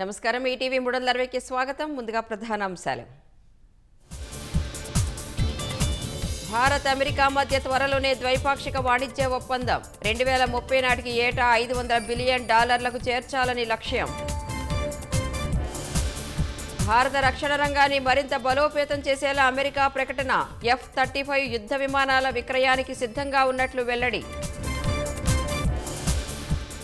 నమస్కారం ఈటీవీ 360కి స్వాగతం. ముందుగా ప్రధానాంశాలు. భారత్ అమెరికా మధ్య త్వరలోనే ద్వైపాక్షిక వాణిజ్య ఒప్పందం 2030 నాటికి ఏటా $500 బిలియన్ చేర్చాలని లక్ష్యం. భారత రక్షణ రంగాన్ని మరింత బలోపేతం చేసేలా అమెరికా ప్రకటన. F-35 యుద్ధ విమానాల విక్రయానికి సిద్ధంగా ఉన్నట్లు వెల్లడి.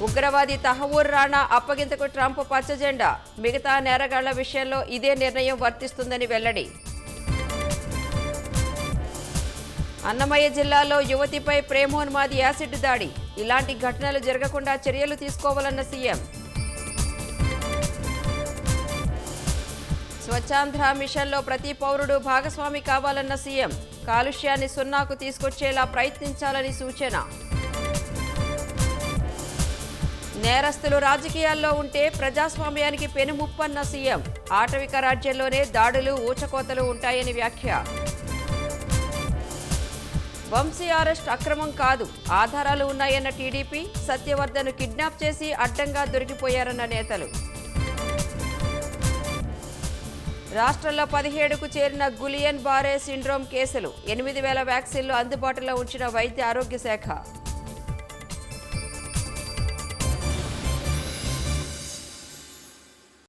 ఉగ్రవాది తహవూర్ రాణా అప్పగింతకు ట్రంప్ పచ్చజెండా. మిగతా నేరగాళ్ల విషయంలో ఇదే నిర్ణయం వర్తిస్తుందని వెల్లడి. అన్నమయ్య జిల్లాలో యువతిపై ప్రేమోన్మాది యాసిడ్ దాడి. ఇలాంటి ఘటనలు జరగకుండా చర్యలు తీసుకోవాలన్న సీఎం. స్వచ్ఛాంధ్ర మిషన్లో ప్రతి పౌరుడు భాగస్వామి కావాలన్న సీఎం. కాలుష్యాన్ని సున్నాకు తీసుకొచ్చేలా ప్రయత్నించాలని సూచన. నేరస్తులు రాజకీయాల్లో ఉంటే ప్రజాస్వామ్యానికి పెనుముప్పన్న సీఎం. ఆటవిక రాజ్యంలోనే దాడులు ఊచకోతలు ఉంటాయని వ్యాఖ్య. వంశీ అరెస్ట్ అక్రమం కాదు, ఆధారాలు ఉన్నాయన్న టీడీపీ. సత్యవర్ధన్ను కిడ్నాప్ చేసి అడ్డంగా దొరికిపోయారన్న నేతలు. రాష్ట్రంలో 17కు చేరిన గులియన్ బారే సిండ్రోమ్ కేసులు. 8,000 వ్యాక్సిన్లు అందుబాటులో ఉంచిన వైద్య ఆరోగ్య శాఖ.